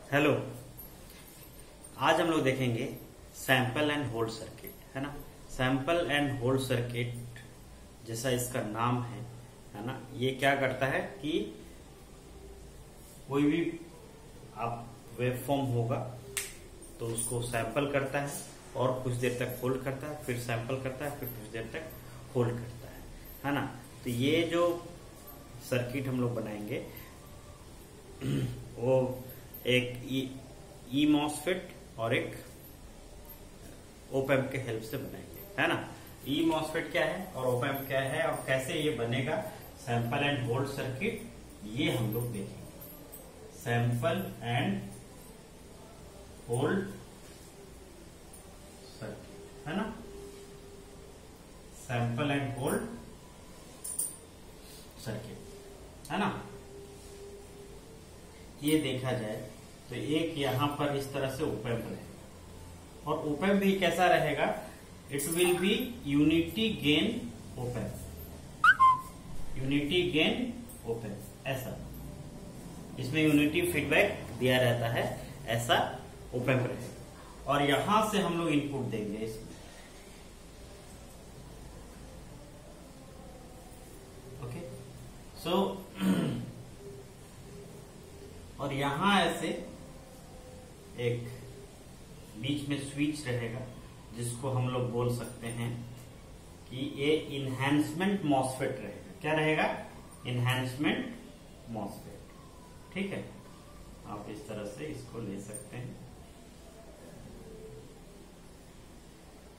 Hello. आज हम लोग देखेंगे सैंपल एंड होल्ड सर्किट, है ना। सैंपल एंड होल्ड सर्किट जैसा इसका नाम है ना। ये क्या करता है कि कोई भी आप वेवफॉर्म होगा तो उसको सैंपल करता है और कुछ देर तक होल्ड करता है, फिर सैंपल करता है, फिर कुछ देर तक होल्ड करता है ना। तो ये जो सर्किट हम लोग बनाएंगे वो एक ई मॉसफेट और एक ओपैम्प के हेल्प से बनाएंगे, है ना। ई मॉसफेट क्या है और ओपैम्प क्या है और कैसे ये बनेगा सैंपल एंड होल्ड सर्किट, ये हम लोग देखेंगे। सैंपल एंड होल्ड सर्किट, है ना। सैंपल एंड होल्ड सर्किट, है ना। ये देखा जाए तो एक यहां पर इस तरह से ओपैम्प रहेगा और ओपैम्प भी कैसा रहेगा, it will be unity gain op-amp, unity gain op-amp ऐसा। इसमें यूनिटी फीडबैक दिया रहता है, ऐसा ओपैम्प रहेगा। और यहां से हम लोग इनपुट देंगे इसमें, ओके। सो और यहां ऐसे एक बीच में स्विच रहेगा जिसको हम लोग बोल सकते हैं कि ये इनहैंसमेंट मॉसफेट रहेगा। क्या रहेगा? इनहैंसमेंट मॉसफेट, ठीक है। आप इस तरह से इसको ले सकते हैं।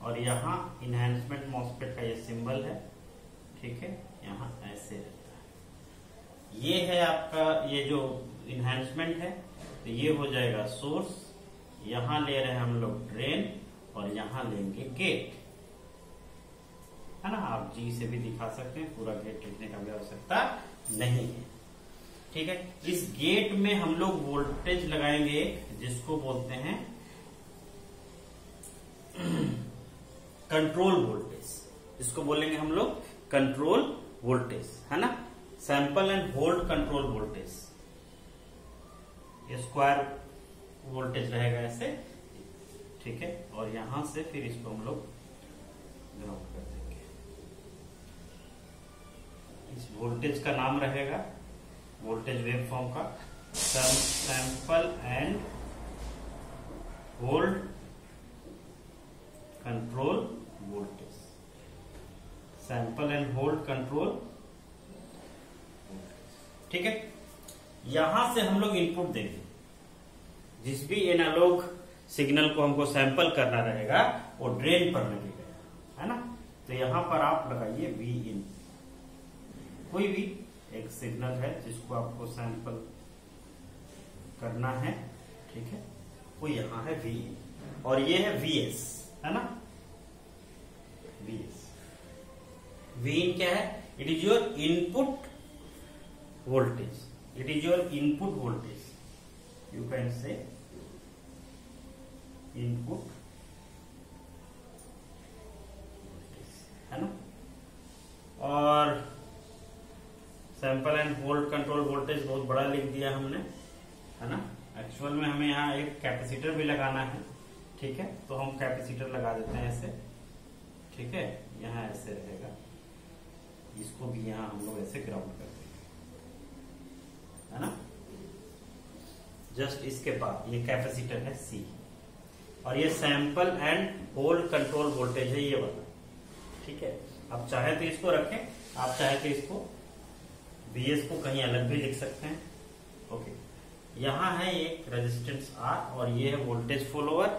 और यहां इनहैंसमेंट मॉसफेट का ये सिंबल है, ठीक है। यहां ऐसे रहता है। ये है आपका ये जो इनहैंसमेंट है, तो ये हो जाएगा सोर्स, यहां ले रहे हैं हम लोग ड्रेन और यहां लेंगे गेट, है ना। आप जी से भी दिखा सकते हैं, पूरा गेट लिखने का भी आवश्यकता नहीं है, ठीक है। इस गेट में हम लोग वोल्टेज लगाएंगे जिसको बोलते हैं कंट्रोल वोल्टेज, जिसको बोलेंगे हम लोग कंट्रोल वोल्टेज, है ना। Sample and hold control voltage, ये स्क्वायर वोल्टेज रहेगा ऐसे, ठीक है। और यहां से फिर इसको हम लोग ग्राउंड कर देंगे। इस वोल्टेज का नाम रहेगा वोल्टेज वेवफॉर्म का sample and hold control voltage, sample and hold control, ठीक है। यहां से हम लोग इनपुट देंगे, जिस भी एनालॉग सिग्नल को हमको सैंपल करना रहेगा वो ड्रेन पर लगेगा, है ना। तो यहां पर आप लगाइए वी इन, कोई भी एक सिग्नल है जिसको आपको सैंपल करना है, ठीक है। वो यहां है वी इन और ये है वी एस, है ना। वी एस, वी इन क्या है? It is your input voltage, it is your input voltage, you can say input voltage, है ना। और sample and hold control voltage बहुत बड़ा लिख दिया हमने, है ना। एक्चुअल में हमें यहाँ एक कैपेसिटर भी लगाना है, ठीक है। तो हम कैपेसिटर लगा देते हैं ऐसे, ठीक है। यहाँ ऐसे रहेगा, इसको भी यहाँ हम लोग ऐसे ग्राउंड कर देंगे, है ना। जस्ट इसके बाद ये कैपेसिटर है सी और ये sample and hold control voltage है ये वाला, ठीक है। आप चाहे तो इसको रखें, आप चाहे तो इसको VS को कहीं अलग भी लिख सकते हैं, ओके। यहां है एक रेजिस्टेंस R और ये है वोल्टेज फॉलोअर,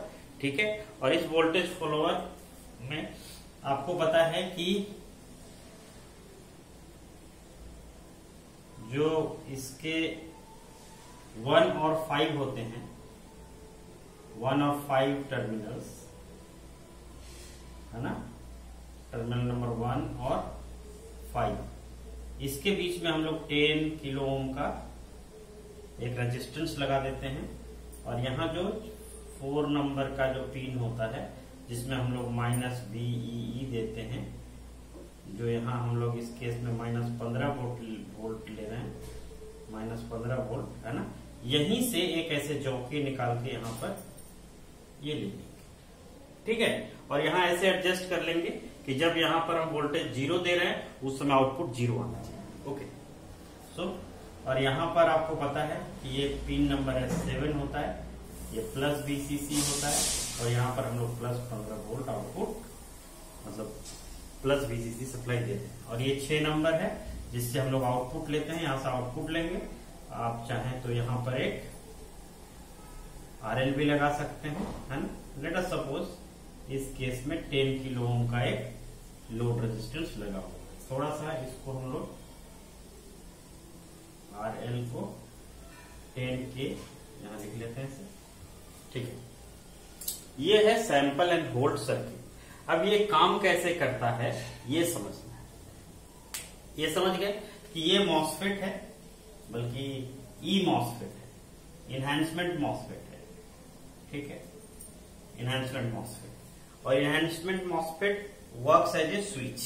ठीक है। और इस वोल्टेज फॉलोअर में आपको पता है कि जो इसके 1 और 5 होते हैं, 1 और 5 टर्मिनल्स, है ना। टर्मिनल नंबर 1 और 5, इसके बीच में हम लोग 10 किलो ओम का एक रेजिस्टेंस लगा देते हैं। और यहाँ जो 4 नंबर का जो पिन होता है जिसमें हम लोग -VEE देते हैं, जो यहाँ हम लोग इस केस में -15 वोल्ट ले रहे हैं, -15 वोल्ट, है ना। यहीं से एक ऐसे जॉकी निकाल के यहाँ पर ये ले लेंगे, ठीक है। और यहाँ ऐसे एडजस्ट कर लेंगे कि जब यहाँ पर हम वोल्टेज 0 दे रहे हैं उस समय आउटपुट 0 आना चाहिए। ओके सो और यहाँ पर आपको पता है कि ये पिन नंबर है 7 होता है, ये प्लस VCC होता है, और यहाँ पर हम लोग प्लस 15 वोल्ट आउटपुट मतलब प्लस VCC सप्लाई देते हैं। और ये 6 नंबर है जिससे हम लोग आउटपुट लेते हैं, यहाँ से आउटपुट लेंगे। आप चाहें तो यहाँ पर एक RL भी लगा सकते हैं, है ना। लेट अस सपोज इस केस में 10 किलो ओम का एक लोड रेजिस्टेंस लगा हुआ है। थोड़ा सा इसको हम लोग RL को 10K यहां लिख लेते हैं, ठीक है। ये है सैंपल एंड होल्ड सर्किट। अब ये काम कैसे करता है ये समझना है। ये समझ गए कि ये मॉसफेट है, बल्कि ई मॉसफेट है, इनहैंसमेंट मॉसफेट है, ठीक है, इनहैंसमेंट मॉसफेट। और enhancement MOSFET works as a switch.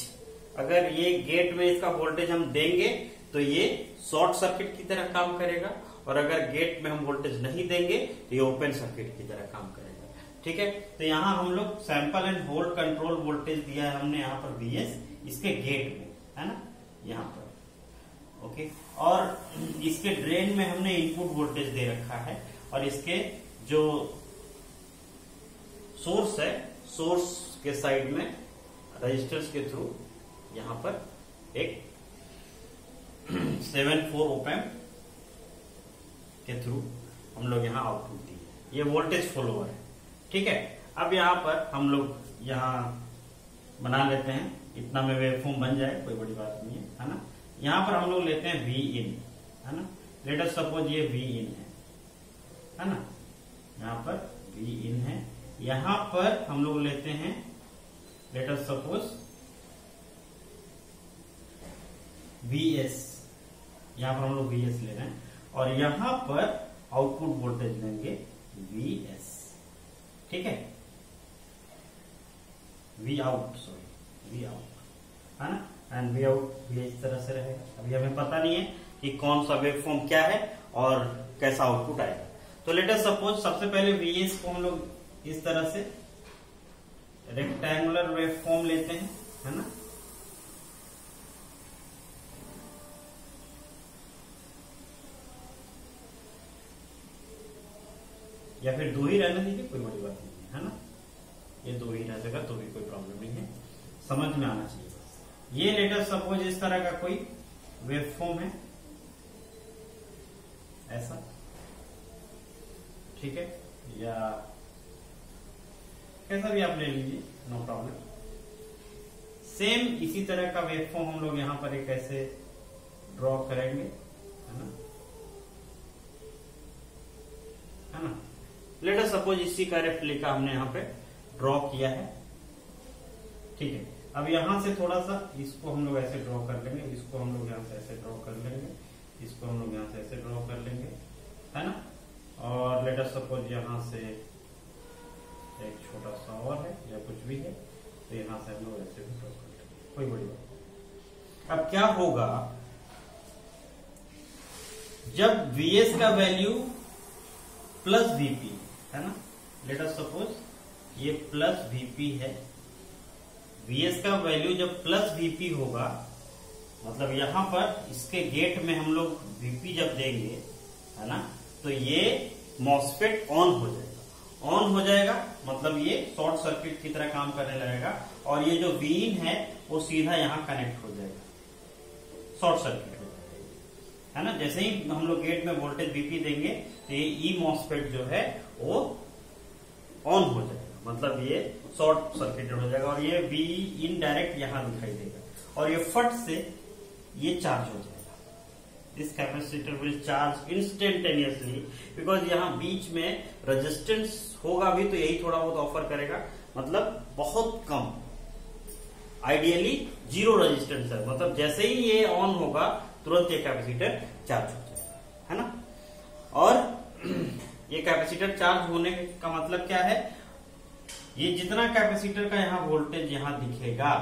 अगर ये गेट में इसका वोल्टेज हम देंगे तो ये शॉर्ट सर्किट की तरह काम करेगा, और अगर गेट में हम वोल्टेज नहीं देंगे तो ये ओपन सर्किट की तरह काम करेगा, ठीक है। तो यहाँ हम लोग sample and hold control voltage दिया है हमने यहाँ पर VS इसके गेट में, है ना, यहाँ पर। ओके, और इसके ड्रेन में हमने इनपुट वोल्टेज दे रखा है, और इसके जो सोर्स है, सोर्स के साइड में रजिस्टर्स के थ्रू यहाँ पर एक 7-4 ओप एम्प के थ्रू हम लोग यहाँ आउटपुट दिए। ये वोल्टेज फॉलोअर है, ठीक है। अब यहाँ पर हम लोग यहाँ बना लेते हैं, इतना में वेवफॉर्म बन जाए, कोई बड़ी बात नहीं है ना। यहाँ पर हम लोग लेते हैं Vin, है ना। लेट अस सपोज ये Vin है ना, यहाँ पर Vin है। यहाँ पर हम लोग लेते हैं, लेट अस सपोज Vs, यहाँ पर हम लोग Vs ले रहे हैं, और यहाँ पर आउटपुट वोल्टेज लेंगे Vs, ठीक है, V out, sorry V out, है ना। एंड V आउट भी इस तरह से रहेगा। अभी हमें पता नहीं है कि कौन सा वेवफॉर्म क्या है और कैसा आउटपुट आएगा। तो लेट अस सपोज सबसे पहले Vs को हम लोग इस तरह से रेक्टेंगुलर वेवफॉर्म लेते हैं, है ना। या फिर 2 ही रहने दीजिए, कोई बड़ी बात नहीं है ना। ये 2 ही रहेगा तो भी कोई प्रॉब्लम नहीं है, समझ में आना चाहिए बस। ये लेट अस सपोज इस तरह का कोई वेवफॉर्म है, ऐसा, ठीक है, या कैसा भी आप ले लीजिए, नो प्रॉब्लम। सेम इसी तरह का वेवफॉर्म हम लोग यहां पर एक ऐसे ड्रॉ करेंगे, है ना, है ना। लेट अस सपोज इसी का रेप्लिका हमने यहाँ पे ड्रॉ किया है, ठीक है। अब यहां से थोड़ा सा इसको हम लोग ऐसे ड्रॉ कर लेंगे, इसको हम लोग यहाँ से ऐसे ड्रॉ कर लेंगे, इसको हम लोग यहाँ से ऐसे ड्रॉ कर लेंगे, है ना। और लेट अस सपोज यहाँ से एक छोटा सा और है या कुछ भी है, तो यहाँ से हम लोग ऐसे भी ड्रॉ कर लेंगे, कोई बड़ी बात। अब क्या होगा जब Vs का वैल्यू प्लस Vp है ना, लेट अस सपोज ये प्लस Vp है। Vs का वैल्यू जब प्लस Vp होगा, मतलब यहां पर इसके गेट में हम लोग Vp जब देंगे, है ना, तो ये मॉसफेट ऑन हो जाएगा। ऑन हो जाएगा मतलब ये शॉर्ट सर्किट की तरह काम करने लगेगा, और ये जो Vin है वो सीधा यहां कनेक्ट हो जाएगा, शॉर्ट सर्किट हो जाएगा, है ना। जैसे ही हम लोग गेट में वोल्टेज Vp देंगे तो ये ई मॉसफेट जो है वो ऑन हो जाएगा, मतलब ये शॉर्ट सर्किटेड हो जाएगा, और ये Vin डायरेक्ट यहां दिखाई देगा, और ये फट से ये चार्ज हो जाएगा। This capacitor will charge instantaneously, because यहाँ बीच में रेजिस्टेंस होगा भी तो यही थोड़ा बहुत ऑफर करेगा, मतलब बहुत कम, आइडियली 0 रेजिस्टेंस है, मतलब जैसे ही ये ऑन होगा तुरंत ये कैपेसिटर चार्ज हो जाएगा, है ना। और ये कैपेसिटर चार्ज होने का मतलब क्या है, ये जितना कैपेसिटर का यहाँ वोल्टेज यहाँ दिखेगा,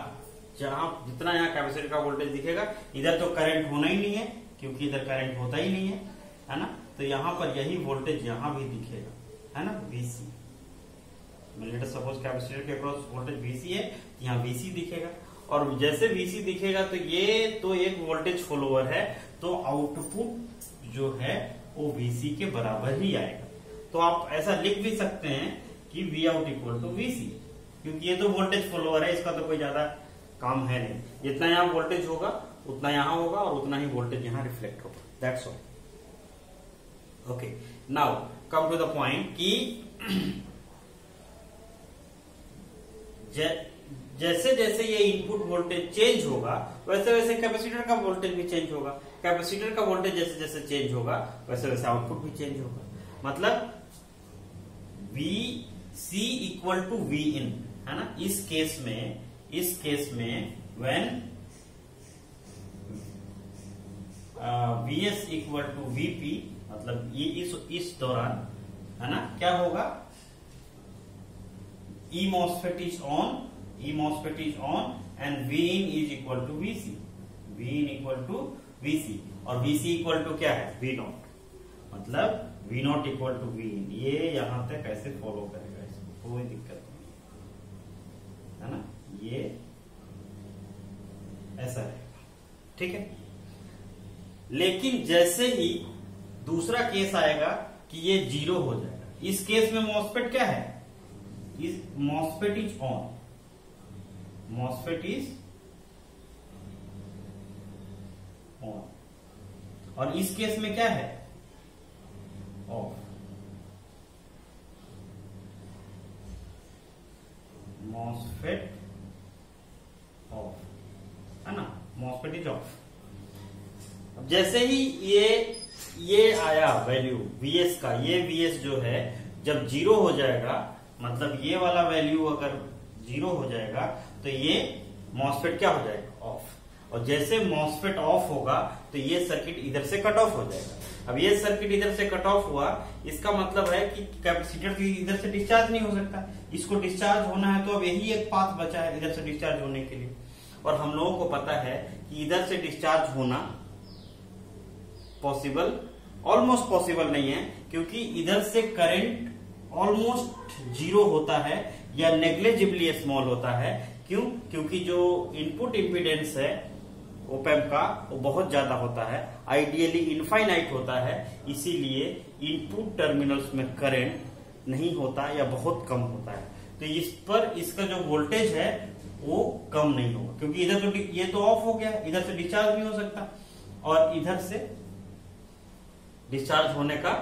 जहां जितना यहाँ कैपेसिटर का वोल्टेज दिखेगा, इधर तो करंट होना ही नहीं है क्योंकि इधर करंट होता ही नहीं है ना। तो यहाँ पर यही वोल्टेज यहाँ भी दिखेगा, है ना, VC। Let us suppose capacitor के अक्रॉस वोल्टेज VC है, यहाँ VC दिखेगा। और जैसे VC दिखेगा तो ये तो एक वोल्टेज फॉलोअर है, तो आउटपुट जो है वो VC के बराबर ही आएगा। तो आप ऐसा लिख भी सकते हैं कि Vout इक्वल टू VC, क्योंकि ये तो वोल्टेज फॉलोअर है, इसका तो कोई ज्यादा काम है नहीं। जितना यहाँ वोल्टेज होगा उतना यहाँ होगा और उतना ही वोल्टेज यहाँ रिफ्लेक्ट होगा, that's all. Okay, now come to the point कि जैसे जैसे ये इनपुट वोल्टेज चेंज होगा वैसे वैसे कैपेसिटर का वोल्टेज भी चेंज होगा। कैपेसिटर का वोल्टेज जैसे जैसे चेंज होगा वैसे वैसे आउटपुट भी चेंज होगा। मतलब VC इक्वल टू Vin, है ना। इस केस में when Vs equal to Vp, मतलब ये इस दौरान, है ना, क्या होगा, E MOSFET is on and Vin is equal to VC, Vin equal to VC, और VC इक्वल टू क्या है, V0, मतलब V0 इक्वल टू Vin। ये यहां तक कैसे फॉलो करेगा, इसमें कोई दिक्कत नहीं है ना, ये ऐसा रहेगा, ठीक है। लेकिन जैसे ही दूसरा केस आएगा कि ये 0 हो जाएगा, इस केस में MOSFET क्या है, MOSFET is on, MOSFET is on, और इस केस में क्या है, ऑफ। MOSFET ऑफ, है ना, MOSFET is ऑफ। अब जैसे ही ये आया वैल्यू Vs का, ये Vs जो है जब 0 हो जाएगा, मतलब ये वाला वैल्यू अगर 0 हो जाएगा तो ये MOSFET क्या हो जाएगा, ऑफ। और जैसे MOSFET ऑफ होगा तो ये सर्किट इधर से कट ऑफ हो जाएगा। अब ये सर्किट इधर से कट ऑफ हुआ, इसका मतलब है कि कैपेसिटर इधर से डिस्चार्ज नहीं हो सकता, इसको डिस्चार्ज होना है, तो अब यही एक पाथ बचा है इधर से डिस्चार्ज होने के लिए। और हम लोगों को पता है कि इधर से डिस्चार्ज होना पॉसिबल, ऑलमोस्ट पॉसिबल नहीं है, क्योंकि इधर से करंट ऑलमोस्ट 0 होता है या नेग्लिजिबली स्मॉल होता है। क्यों? क्योंकि जो इनपुट इंपीडेंस है ओप एम्प का वो बहुत ज्यादा होता है, आइडियली इनफाइनाइट होता है, इसीलिए इनपुट टर्मिनल्स में करंट नहीं होता या बहुत कम होता है। तो इस पर इसका जो वोल्टेज है वो कम नहीं होगा, क्योंकि इधर तो ये तो ऑफ हो गया, इधर से डिस्चार्ज नहीं हो सकता, और इधर से डिस्चार्ज होने का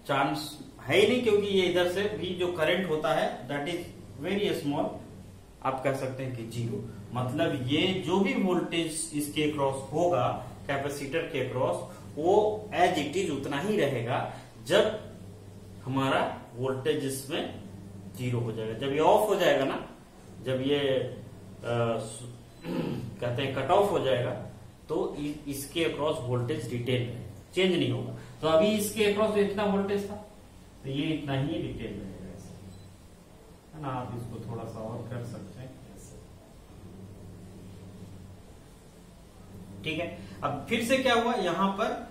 चांस है ही नहीं, क्योंकि ये इधर से भी जो करंट होता है दैट इज वेरी स्मॉल, आप कह सकते हैं कि 0। मतलब ये जो भी वोल्टेज इसके अक्रॉस होगा कैपेसिटर के अक्रॉस, वो एज इट इज उतना ही रहेगा जब हमारा वोल्टेज इसमें 0 हो जाएगा। जब ये ऑफ हो जाएगा ना, जब ये कहते हैं कट ऑफ हो जाएगा, तो इसके अक्रॉस वोल्टेज रिटेन रहेगा, चेंज नहीं होगा। तो अभी इसके अक्रॉस इतना वोल्टेज था, तो ये इतना ही रिटेन रहेगा, है ना। आप इसको थोड़ा सा और कर सकते हैं ऐसे, ठीक है। अब फिर से क्या हुआ, यहां पर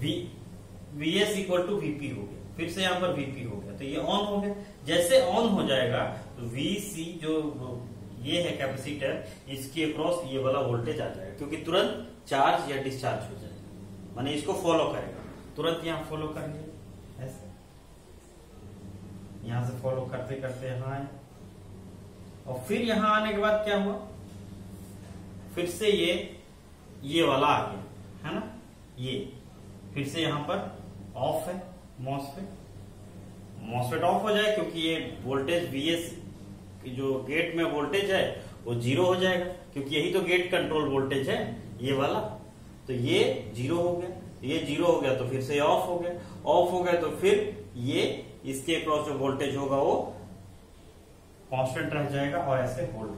Vs इक्वल टू Vp हो गया, फिर से यहां पर Vp हो गया, तो ये ऑन हो गया। जैसे ऑन हो जाएगा तो Vc जो ये है कैपेसिटर, इसके अक्रॉस ये वाला वोल्टेज आ जाएगा, क्योंकि तुरंत चार्ज या डिस्चार्ज हो जाएगा, माने इसको फॉलो करेगा, तुरंत यहां फॉलो करेंगे ऐसे, यहां से फॉलो करते करते यहां आए, और फिर यहां आने के बाद क्या हुआ, फिर से ये वाला आ गया, है ना, ये फिर से यहां पर ऑफ है MOSFET ऑफ हो जाए, क्योंकि ये वोल्टेज Vs जो गेट में वोल्टेज है वो 0 हो जाएगा, क्योंकि यही तो गेट कंट्रोल वोल्टेज है ये वाला। तो ये 0 हो गया, ये 0 हो गया तो फिर से ऑफ हो गया, ऑफ हो गया तो फिर ये इसके अक्रॉस जो वोल्टेज होगा वो कांस्टेंट रह जाएगा और ऐसे होल्ड,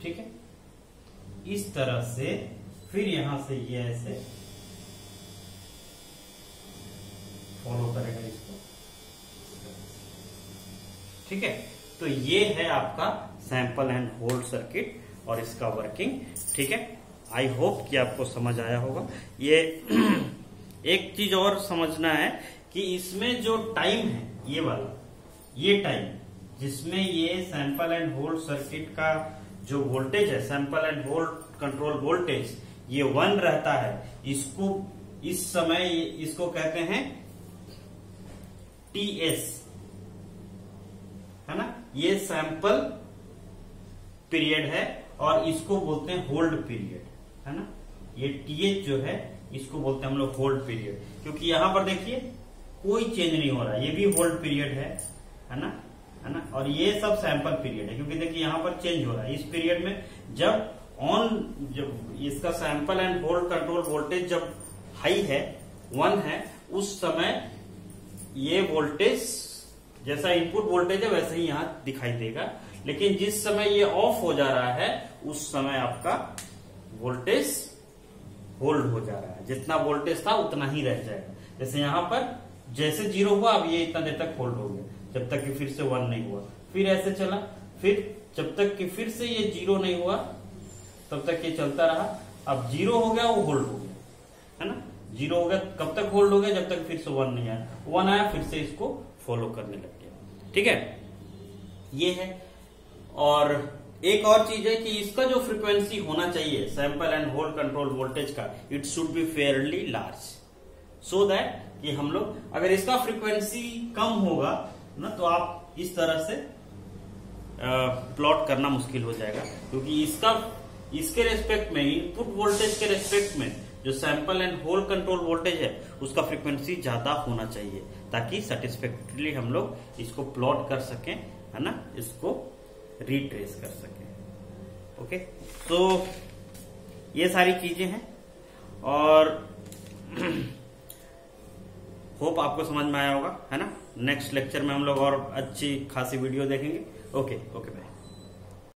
ठीक है। इस तरह से फिर यहां से ये ऐसे फॉलो करेगा इसको, ठीक है। तो ये है आपका सैंपल एंड होल्ड सर्किट और इसका वर्किंग, ठीक है। आई होप कि आपको समझ आया होगा। ये एक चीज और समझना है कि इसमें जो टाइम है ये वाला, ये टाइम जिसमें ये सैंपल एंड होल्ड सर्किट का जो वोल्टेज है, sample and hold control voltage, ये 1 रहता है। इसको इस समय इसको कहते हैं TS, है ना, ये सैंपल पीरियड है और इसको बोलते हैं होल्ड पीरियड, है ना। ये TH जो है इसको बोलते हैं हम लोग होल्ड पीरियड, क्योंकि यहां पर देखिए कोई चेंज नहीं हो रहा, ये भी होल्ड पीरियड है ना, है ना। और ये सब सैंपल पीरियड है, क्योंकि देखिए यहां पर चेंज हो रहा है। इस पीरियड में जब इसका sample and hold control voltage जब हाई है, 1 है, उस समय ये वोल्टेज जैसा इनपुट वोल्टेज है वैसे ही यहां दिखाई देगा। लेकिन जिस समय ये ऑफ हो जा रहा है उस समय आपका वोल्टेज होल्ड हो जा रहा है, जितना वोल्टेज था उतना ही रह जाएगा। जैसे यहां पर जैसे 0 हुआ, अब ये इतना देर तक होल्ड हो गया, जब तक कि फिर से 1 नहीं हुआ, फिर ऐसे चला, फिर जब तक कि फिर से ये 0 नहीं हुआ तब तक ये चलता रहा। अब 0 हो गया, वो होल्ड हो गया, है ना। 0 हो गया, कब तक होल्ड हो गया, जब तक फिर से 1 नहीं आया, 1 आया फिर से इसको फॉलो करने लग गया। ठीक है, ये है। और एक और चीज है कि इसका जो फ्रीक्वेंसी होना चाहिए sample and hold control voltage का, it should be fairly large, so that कि हम लोग, अगर इसका फ्रीक्वेंसी कम होगा ना तो आप इस तरह से प्लॉट करना मुश्किल हो जाएगा, क्योंकि इसके रेस्पेक्ट में, इनपुट वोल्टेज के रेस्पेक्ट में जो sample and hold control voltage है उसका फ्रीक्वेंसी ज्यादा होना चाहिए, ताकि सेटिस्फैक्टरली हम लोग इसको प्लॉट कर सकें, है ना, इसको रिट्रेस कर सकें। ओके, तो ये सारी चीजें हैं और होप आपको समझ में आया होगा, है ना। नेक्स्ट लेक्चर में हम लोग और अच्छी खासी वीडियो देखेंगे। Okay bye.